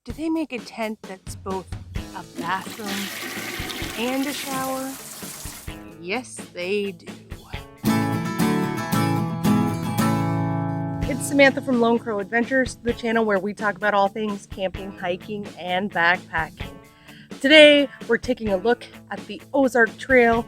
Do they make a tent that's both a bathroom and a shower? Yes, they do. It's Samantha from Lone Crow Adventures, the channel where we talk about all things camping, hiking, and backpacking. Today, we're taking a look at the Ozark Trail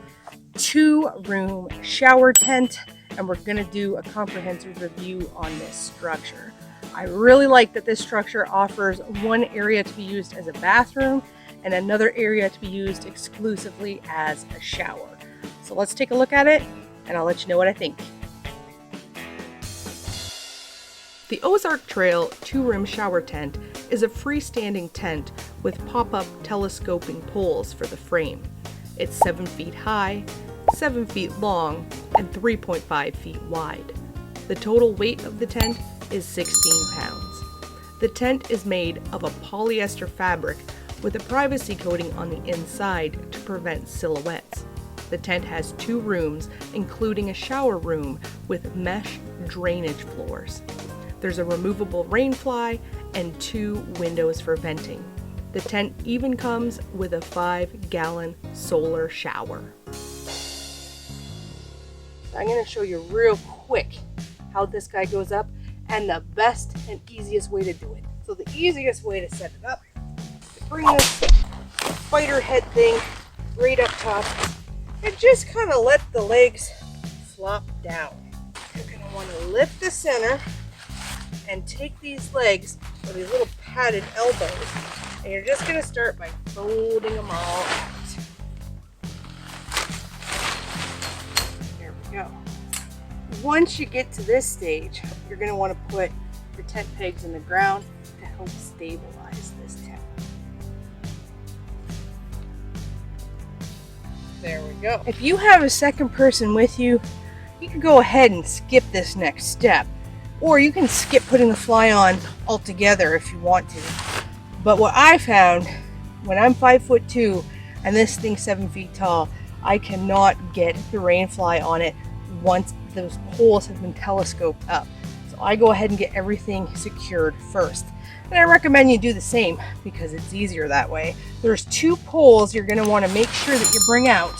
2-room shower tent, and we're going to do a comprehensive review on this structure. I really like that this structure offers one area to be used as a bathroom and another area to be used exclusively as a shower. So let's take a look at it and I'll let you know what I think. The Ozark Trail 2-room shower tent is a freestanding tent with pop-up telescoping poles for the frame. It's 7 feet high, 7 feet long, and 3.5 feet wide. The total weight of the tent is 16 pounds. The tent is made of a polyester fabric with a privacy coating on the inside to prevent silhouettes. The tent has 2 rooms, including a shower room with mesh drainage floors. There's a removable rain fly and 2 windows for venting. The tent even comes with a 5-gallon solar shower. I'm going to show you real quick how this guy goes up and the best and easiest way to do it. So the easiest way to set it up is to bring this spider head thing right up top and just kind of let the legs flop down. You're going to want to lift the center and take these legs or these little padded elbows, and you're just going to start by folding them all out. There we go. Once you get to this stage, you're going to want to put your tent pegs in the ground to help stabilize this tent. There we go. If you have a second person with you, you can go ahead and skip this next step. Or you can skip putting the fly on altogether if you want to. But what I found, when I'm 5'2" and this thing's 7 feet tall, I cannot get the rain fly on it once those poles have been telescoped up. So I go ahead and get everything secured first. And I recommend you do the same because it's easier that way. There's 2 poles you're going to want to make sure that you bring out.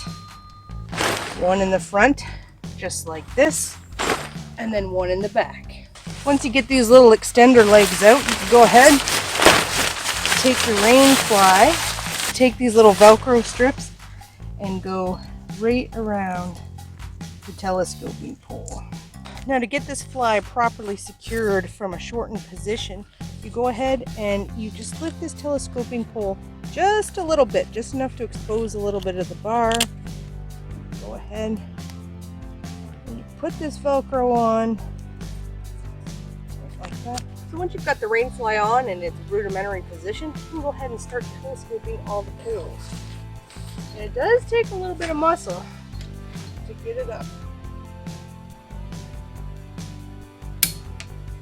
One in the front, just like this, and then one in the back. Once you get these little extender legs out, you can go ahead, take your rain fly, take these little Velcro strips, and go right around the telescoping pole. Now to get this fly properly secured from a shortened position, you go ahead and you just lift this telescoping pole just a little bit, just enough to expose a little bit of the bar. Go ahead and you put this Velcro on. Like that. So once you've got the rain fly on in its rudimentary position, you can go ahead and start telescoping all the poles. And it does take a little bit of muscle to get it up.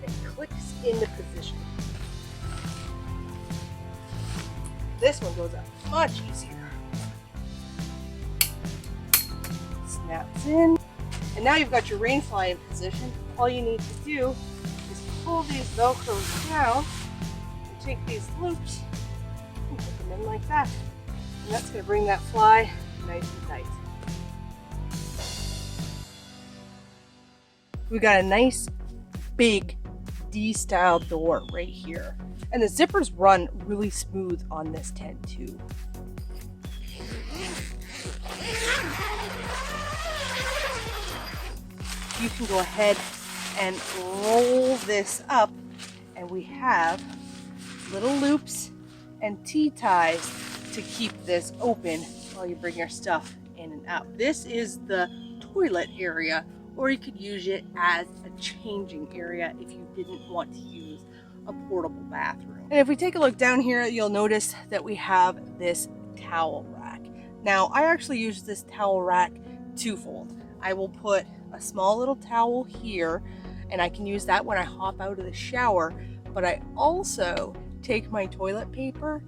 It clicks into position. This one goes up much easier. Snaps in. And now you've got your rain fly in position. All you need to do is pull these Velcros down and take these loops and put them in like that. And that's going to bring that fly nice and tight. We got a nice big D-style door right here. And the zippers run really smooth on this tent too. You can go ahead and roll this up, and we have little loops and T-ties to keep this open while you bring your stuff in and out. This is the toilet area, or you could use it as a changing area if you didn't want to use a portable bathroom. And if we take a look down here, you'll notice that we have this towel rack. Now, I actually use this towel rack twofold. I will put a small little towel here, and I can use that when I hop out of the shower, but I also take my toilet paper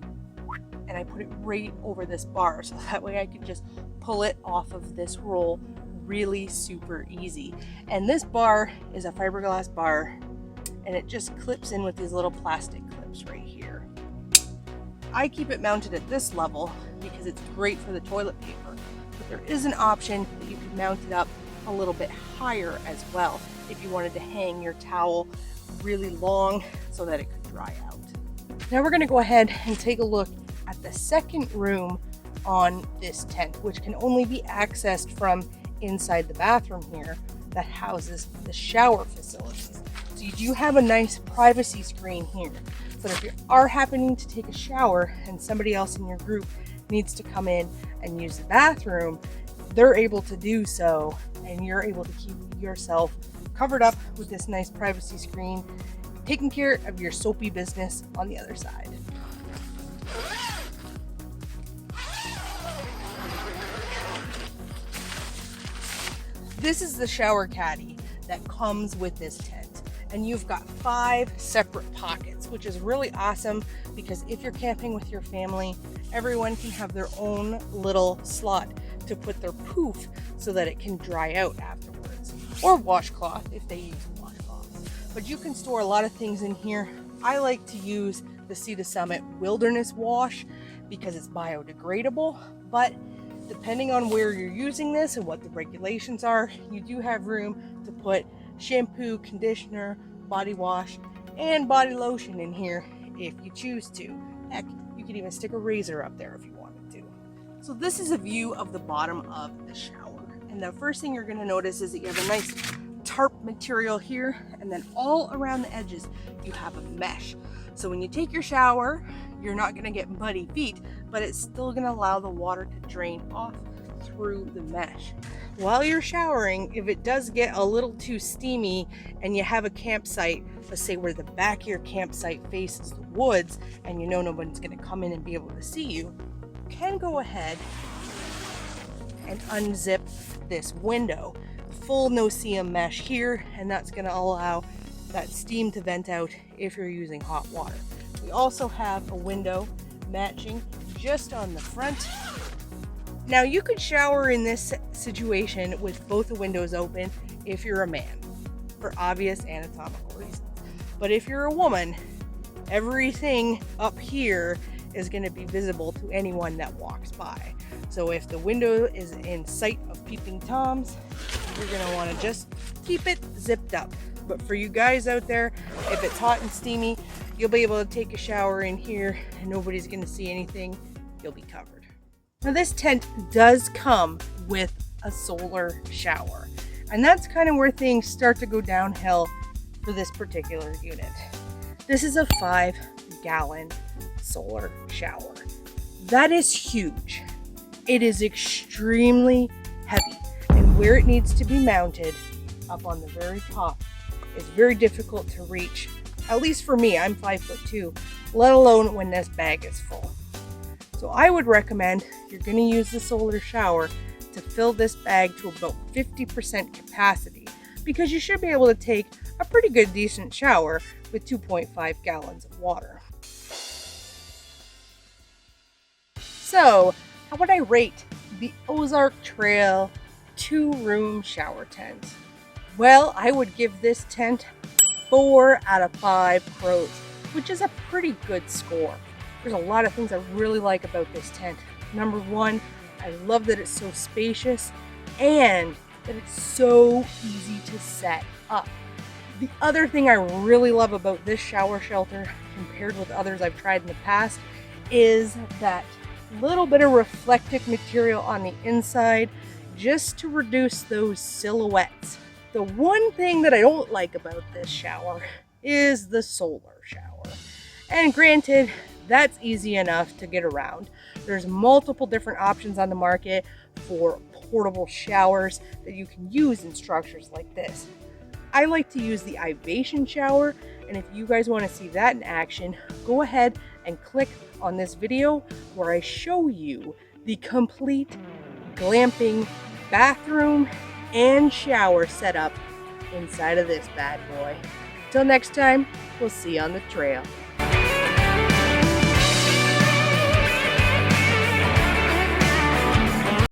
and I put it right over this bar, so that way I can just pull it off of this roll really super easy. And this bar is a fiberglass bar, and it just clips in with these little plastic clips right here. I keep it mounted at this level because it's great for the toilet paper. But there is an option that you can mount it up a little bit higher as well if you wanted to hang your towel really long so that it could dry out. Now we're going to go ahead and take a look at the second room on this tent, which can only be accessed from inside the bathroom here that houses the shower facilities. So you do have a nice privacy screen here. But if you are happening to take a shower and somebody else in your group needs to come in and use the bathroom, they're able to do so, and you're able to keep yourself covered up with this nice privacy screen, taking care of your soapy business on the other side. This is the shower caddy that comes with this tent, and you've got 5 separate pockets, which is really awesome because if you're camping with your family, everyone can have their own little slot to put their poof so that it can dry out afterwards, or washcloth if they use a washcloth. But you can store a lot of things in here. I like to use the Sea to Summit Wilderness Wash because it's biodegradable, but depending on where you're using this and what the regulations are, you do have room to put shampoo, conditioner, body wash, and body lotion in here if you choose to. Heck, you could even stick a razor up there if you wanted to. So this is a view of the bottom of the shower. And the first thing you're going to notice is that you have a nice tarp material here, and then all around the edges you have a mesh. So when you take your shower, you're not going to get muddy feet, but it's still going to allow the water to drain off through the mesh. While you're showering, if it does get a little too steamy and you have a campsite, let's say where the back of your campsite faces the woods and you know nobody's going to come in and be able to see you, you can go ahead and unzip this window. Full no-seam mesh here, and that's going to allow that steam to vent out if you're using hot water. We also have a window matching just on the front. Now you could shower in this situation with both the windows open if you're a man, for obvious anatomical reasons. But if you're a woman, everything up here is going to be visible to anyone that walks by. So if the window is in sight of peeping toms, you're going to want to just keep it zipped up. But for you guys out there, if it's hot and steamy, you'll be able to take a shower in here and nobody's going to see anything. You'll be covered. Now this tent does come with a solar shower, and that's kind of where things start to go downhill for this particular unit. This is a 5-gallon solar shower. That is huge. It is extremely heavy, and where it needs to be mounted up on the very top is very difficult to reach. At least for me, I'm 5'2", let alone when this bag is full. So I would recommend you're going to use the solar shower to fill this bag to about 50% capacity, because you should be able to take a pretty good decent shower with 2.5 gallons of water. So how would I rate the Ozark Trail 2-room shower tent? Well, I would give this tent 4 out of 5 crows, which is a pretty good score. There's a lot of things I really like about this tent. Number 1, I love that it's so spacious and that it's so easy to set up. The other thing I really love about this shower shelter compared with others I've tried in the past is that little bit of reflective material on the inside just to reduce those silhouettes. The one thing that I don't like about this shower is the solar shower. And granted, that's easy enough to get around. There's multiple different options on the market for portable showers that you can use in structures like this. I like to use the Ivation shower, and if you guys want to see that in action, go ahead and click on this video where I show you the complete glamping bathroom and shower setup inside of this bad boy. Till next time, we'll see you on the trail.